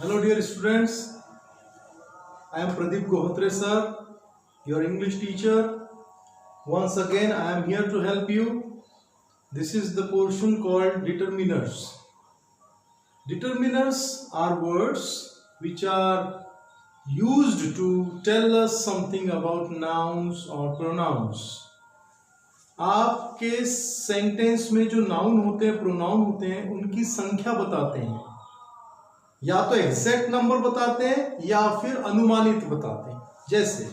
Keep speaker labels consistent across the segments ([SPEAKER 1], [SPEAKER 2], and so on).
[SPEAKER 1] Hello dear students, I am Pradeep Gohatre sir, your English teacher. Once again I am here to help you. This is the portion called determiners. Determiners are words which are used to tell us something about nouns or pronouns. आपके sentence में जो noun होते हैं, pronoun होते हैं, उनकी संख्या बताते हैं, या तो एग्जैक्ट नंबर बताते हैं या फिर अनुमानित बताते हैं। जैसे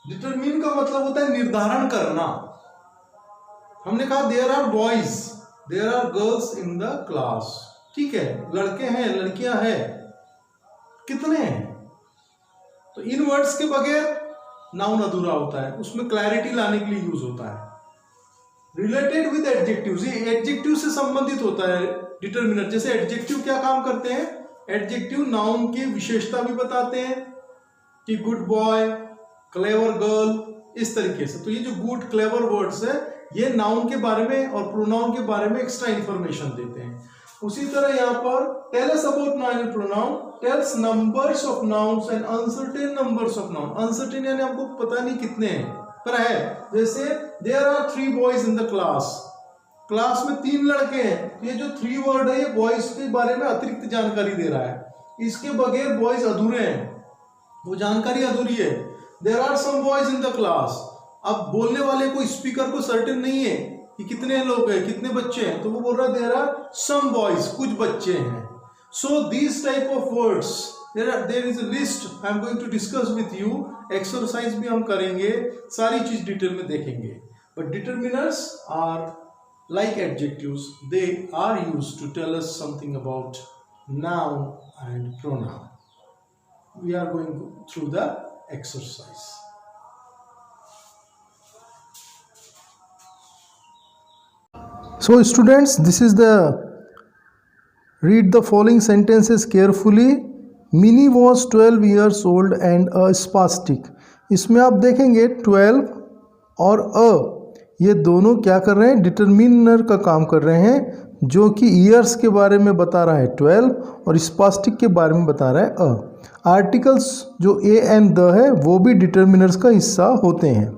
[SPEAKER 1] डिटरमिन का मतलब होता है निर्धारण करना। हमने कहा there are boys, there are girls in the class. ठीक है, लड़के हैं, लड़कियां हैं, कितने हैं? तो इन वर्ड्स के बगैर नाउन अधूरा होता है, उसमें क्लैरिटी लाने के लिए यूज होता है। रिलेटेड विद एडजेक्टिव्स, ये एडजेक्टिव से संबंधित होता है डिटरमिनर। जैसे एडजेक्टिव क्या काम करते हैं? एडजेक्टिव नाउन की विशेषता भी बताते हैं कि गुड बॉय, क्लेवर गर्ल, इस तरीके से। तो ये जो गुड क्लेवर वर्ड्स है, ये नाउन के बारे में और प्रोनाउन के बारे में एक्स्ट्रा इंफॉर्मेशन देते हैं। उसी तरह यहाँ पर tell us about noun and pronoun, tells numbers of nouns and uncertain numbers of noun. Uncertain यानी हमको पता नहीं कितने हैं, पर है। जैसे there are 3 boys in the class, class में 3 लड़के हैं। ये जो 3 वर्ड है, ये बॉयज के बारे में अतिरिक्त जानकारी दे रहा है। इसके बगैर बॉयज अधूरे हैं, वो जानकारी अधूरी है। There are some boys in the class, अब बोलने वाले को, स्पीकर को सर्टेन नहीं है कि कितने लोग हैं, कितने बच्चे हैं, तो वो बोल रहा है देयर आर सम बॉयज, कुछ बच्चे हैं। So these type of words, there is a list I am going to discuss with you. Exercise भी हम करेंगे, सारी चीज डिटेल में देखेंगे। But determiners are like adjectives, they are used to tell us something about noun and pronoun. We are going through the exercise. So students, this is the read the following sentences carefully. Minnie was 12 years old and a spastic. इसमें आप देखेंगे 12 और a, ये दोनों क्या कर रहे हैं? डिटरमिनर का काम कर रहे हैं, जो कि ईयर्स के बारे में बता रहा है 12 और स्पास्टिक के बारे में बता रहा है अ। आर्टिकल्स जो ए एंड द है, वो भी डिटरमिनर्स का हिस्सा होते हैं।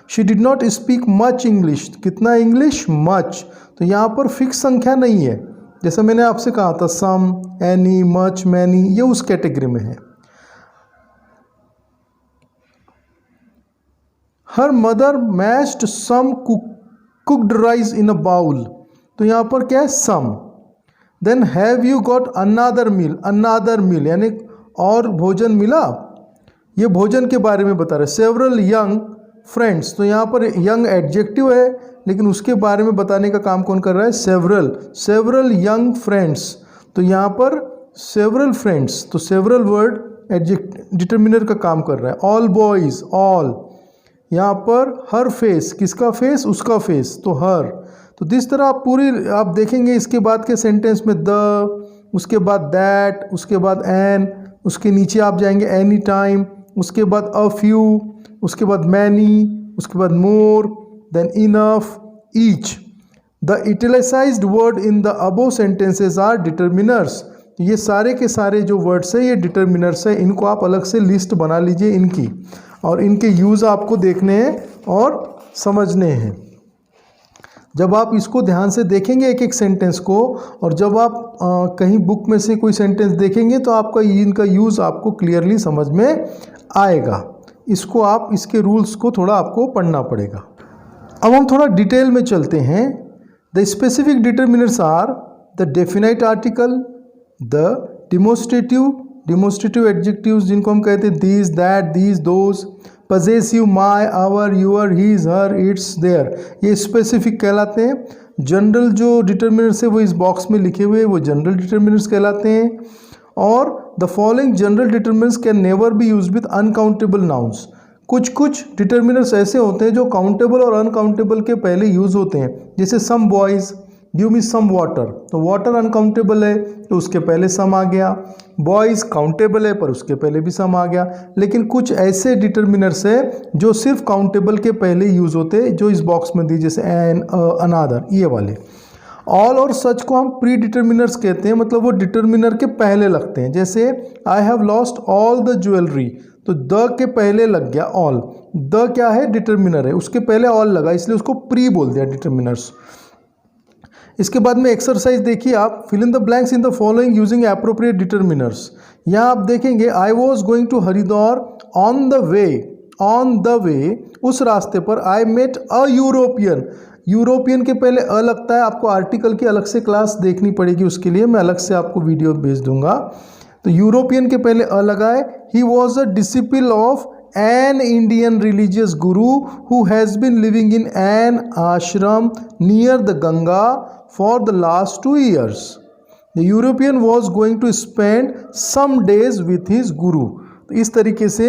[SPEAKER 1] She did not speak much English, कितना इंग्लिश? मच। तो यहाँ पर फिक्स संख्या नहीं है, जैसा मैंने आपसे कहा था सम, एनी, मच, मैनी, ये उस कैटेगरी में है। Her mother mashed some cooked rice in a bowl, तो यहाँ पर क्या है? Some. Then have you got another meal, another meal यानी और भोजन मिला, ये भोजन के बारे में बता रहे। सेवरल यंग फ्रेंड्स, तो यहाँ पर यंग एडजेक्टिव है, लेकिन उसके बारे में बताने का काम कौन कर रहा है? सेवरल। सेवरल यंग फ्रेंड्स, तो यहाँ पर सेवरल फ्रेंड्स, तो सेवरल वर्ड एडजेक्टिव डिटरमिनर का काम कर रहा है। All boys, all. यहाँ पर हर फेस, किसका फेस? उसका फेस, तो हर। तो जिस तरह आप पूरी आप देखेंगे, इसके बाद के सेंटेंस में द, उसके बाद दैट, उसके बाद एन, उसके नीचे आप जाएंगे एनी टाइम, उसके बाद अ फ्यू, उसके बाद मैनी, उसके बाद more, then enough, each. The italicised word in the above sentences are determiners. ये सारे के सारे जो वर्ड्स है, ये डिटरमिनर्स है। इनको आप अलग से लिस्ट बना लीजिए इनकी, और इनके यूज़ आपको देखने हैं और समझने हैं। जब आप इसको ध्यान से देखेंगे एक एक सेंटेंस को, और जब आप कहीं बुक में से कोई सेंटेंस देखेंगे, तो आपका इनका यूज़ आपको क्लियरली समझ में आएगा। इसको आप, इसके रूल्स को थोड़ा आपको पढ़ना पड़ेगा। अब हम थोड़ा डिटेल में चलते हैं। The specific determiners are the definite article, the demonstrative adjectives जिनको हम कहते हैं these, that, these, those. Possessive, my, our, your, his, her, its, their, ये स्पेसिफिक कहलाते हैं। जनरल जो डिटरमिनर्स है वो इस बॉक्स में लिखे हुए, वो जनरल डिटरमिनर्स कहलाते हैं। और the following general determiners can never be used with uncountable nouns. कुछ डिटरमिनर्स ऐसे होते हैं जो काउंटेबल और अनकाउंटेबल के पहले यूज़ होते हैं। जैसे some boys, give me some water, तो वाटर अनकाउंटेबल है तो उसके पहले सम आ गया। बॉयज़ काउंटेबल है पर उसके पहले भी सम आ गया। लेकिन कुछ ऐसे डिटरमिनर्स है जो सिर्फ काउंटेबल के पहले यूज़ होते हैं, जो इस बॉक्स में दी, जैसे एन, अनादर, ये वाले। ऑल और सच को हम प्री डिटर्मिनर्स कहते हैं, मतलब वो डिटर्मिनर के पहले लगते हैं। जैसे I have lost all the jewellery, तो द के पहले लग गया ऑल, द क्या है डिटर्मिनर है, उसके पहले ऑल लगा, इसलिए उसको प्री बोल दिया डिटर्मिनर्स। इसके बाद में एक्सरसाइज देखिए आप, fill in the blanks in the following using appropriate determiners. यहाँ आप देखेंगे I was going to Haridwar on the way, उस रास्ते पर I met a European, European के पहले अ लगता है, आपको आर्टिकल की अलग से क्लास देखनी पड़ेगी, उसके लिए मैं अलग से आपको वीडियो भेज दूंगा। तो यूरोपियन के पहले अ लगा है। He was a disciple of an Indian religious guru who has been living in an ashram near the Ganga for the last 2 years. The European was going to spend some days with his guru. तो इस तरीके से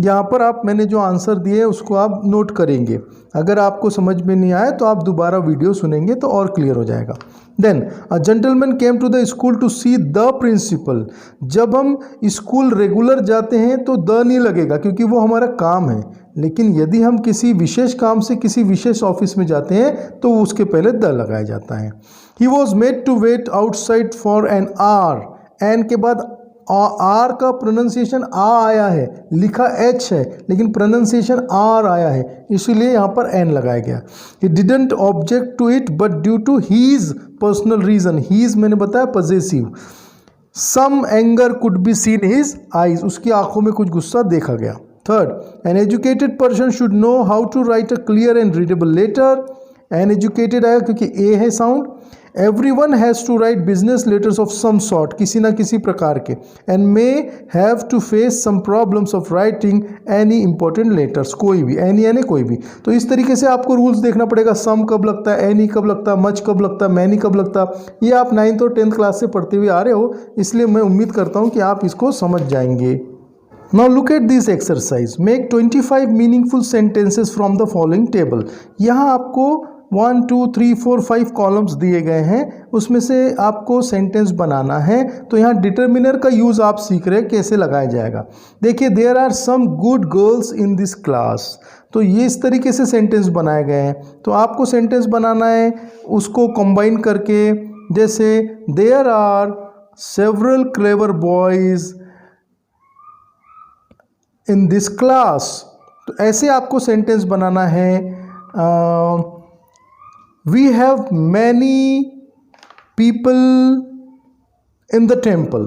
[SPEAKER 1] यहाँ पर आप मैंने जो answer दिए उसको आप नोट करेंगे। अगर आपको समझ में नहीं आए तो आप दोबारा वीडियो सुनेंगे तो और क्लियर हो जाएगा। Then a gentleman came to the school to see the principal. जब हम स्कूल रेगुलर जाते हैं तो द नहीं लगेगा क्योंकि वो हमारा काम है, लेकिन यदि हम किसी विशेष काम से किसी विशेष ऑफिस में जाते हैं तो उसके पहले द लगाया जाता है। He was made to wait outside for an hour, an के बाद आर का प्रोनाउंसिएशन आ आया है, लिखा एच है लेकिन प्रोनाउंसिएशन आर आया है, इसीलिए यहाँ पर एन लगाया गया। He didn't object to it but due to his personal reason, his मैंने बताया possessive. Some anger could be seen his eyes, उसकी आंखों में कुछ गुस्सा देखा गया। Third, an educated person should know how to write a clear and readable letter. An educated आया क्योंकि ए है sound. Everyone has to write business letters of some sort, किसी ना किसी प्रकार के, and may have to face some problems of writing any important letters, कोई भी, any यानी कोई भी। तो इस तरीके से आपको रूल्स देखना पड़ेगा, some कब लगता है, any कब लगता है, much कब लगता है, many कब लगता है। ये आप 9th और 10th क्लास से पढ़ते हुए आ रहे हो, इसलिए मैं उम्मीद करता हूँ कि आप इसको समझ जाएंगे। Now look at this exercise. Make 25 meaningful sentences from the following table. यहाँ आपको 1 2 3 4 5 कॉलम्स दिए गए हैं, उसमें से आपको सेंटेंस बनाना है। तो यहाँ डिटर्मिनर का यूज़ आप सीख रहे हैं कैसे लगाया जाएगा। देखिए, there are some good girls in this class, तो ये इस तरीके से सेंटेंस बनाए गए हैं। तो आपको सेंटेंस बनाना है उसको कंबाइन करके, जैसे there are several clever boys in this class, तो ऐसे आपको सेंटेंस बनाना है। We have many people in the temple,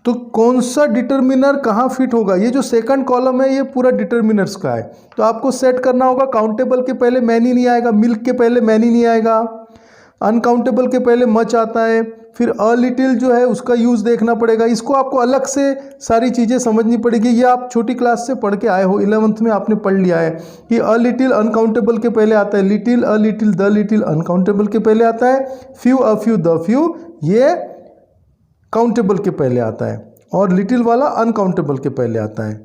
[SPEAKER 1] तो कौन सा डिटर्मिनर कहाँ फिट होगा? ये जो सेकंड कॉलम है ये पूरा डिटर्मिनर्स का है, तो आपको सेट करना होगा। काउंटेबल के पहले मैनी नहीं आएगा, मिल्क के पहले मैनी नहीं आएगा, अनकाउंटेबल के पहले मच आता है, फिर अ लिटिल जो है उसका यूज़ देखना पड़ेगा। इसको आपको अलग से सारी चीज़ें समझनी पड़ेगी। ये आप छोटी क्लास से पढ़ के आए हो, 11th में आपने पढ़ लिया है कि अ लिटिल अनकाउंटेबल के पहले आता है, little a little the little uncountable के पहले आता है, few a few the few ये काउंटेबल के पहले आता है, और लिटिल वाला अनकाउंटेबल के पहले आता है।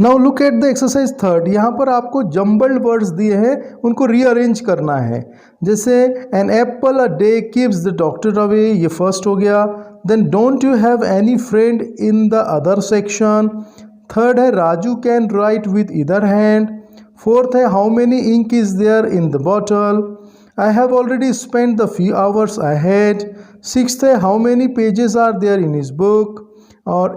[SPEAKER 1] Now look at the exercise third. यहाँ पर आपको जम्बल्ड वर्ड्स दिए हैं, उनको रीअरेंज करना है। जैसे an apple a day keeps the doctor away, ये फर्स्ट हो गया। Then don't you have any friend in the other section. Third है Raju can write with either hand. Fourth है how many ink is there in the bottle. I have already spend the few hours I had. Sixth है how many pages are there in his book. और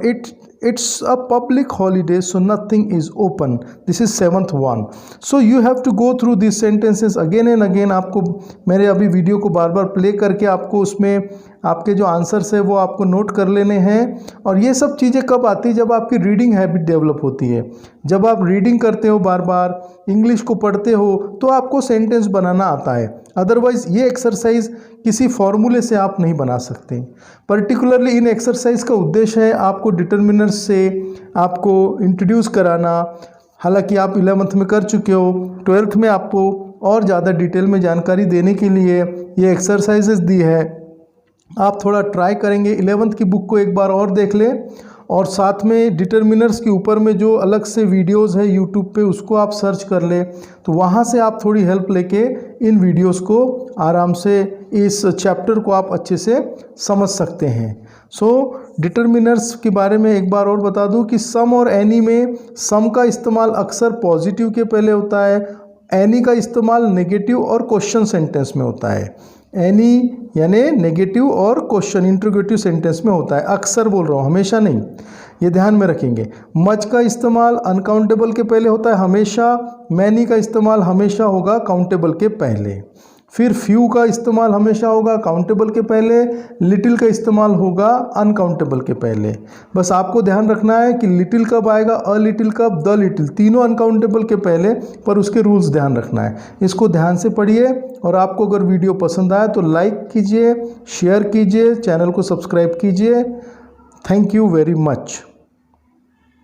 [SPEAKER 1] it's a public holiday so nothing is open. This is 7th one. So you have to go through these sentences again and again. आपको मेरे अभी video को बार बार play करके आपको उसमें आपके जो आंसर्स है वो आपको नोट कर लेने हैं। और ये सब चीज़ें कब आती है? जब आपकी रीडिंग हैबिट डेवलप होती है, जब आप रीडिंग करते हो, बार बार इंग्लिश को पढ़ते हो, तो आपको सेंटेंस बनाना आता है। अदरवाइज़ ये एक्सरसाइज किसी फॉर्मूले से आप नहीं बना सकते। पर्टिकुलरली इन एक्सरसाइज का उद्देश्य है आपको डिटर्मिनर्स से आपको इंट्रोड्यूस कराना। हालांकि आप 11th में कर चुके हो, 12th में आपको और ज़्यादा डिटेल में जानकारी देने के लिए ये एक्सरसाइजेस दी है। आप थोड़ा ट्राई करेंगे, 11th की बुक को एक बार और देख लें, और साथ में डिटर्मिनर्स के ऊपर में जो अलग से वीडियोस है यूट्यूब पे उसको आप सर्च कर लें, तो वहाँ से आप थोड़ी हेल्प लेके इन वीडियोस को आराम से इस चैप्टर को आप अच्छे से समझ सकते हैं। सो डिटर्मिनर्स के बारे में एक बार और बता दूं कि सम और एनी में सम का इस्तेमाल अक्सर पॉजिटिव के पहले होता है, एनी का इस्तेमाल नेगेटिव और क्वेश्चन सेंटेंस में होता है। एनी यानी नेगेटिव और क्वेश्चन इंटरोगेटिव सेंटेंस में होता है। अक्सर बोल रहा हूँ, हमेशा नहीं, ये ध्यान में रखेंगे। मच का इस्तेमाल अनकाउंटेबल के पहले होता है हमेशा। मैनी का इस्तेमाल हमेशा होगा काउंटेबल के पहले। फिर फ्यू का इस्तेमाल हमेशा होगा काउंटेबल के पहले। लिटिल का इस्तेमाल होगा अनकाउंटेबल के पहले। बस आपको ध्यान रखना है कि लिटिल कब आएगा, अ लिटिल कब, द लिटिल, तीनों अनकाउंटेबल के पहले, पर उसके रूल्स ध्यान रखना है। इसको ध्यान से पढ़िए और आपको अगर वीडियो पसंद आए तो लाइक कीजिए, शेयर कीजिए, चैनल को सब्सक्राइब कीजिए। Thank you very much.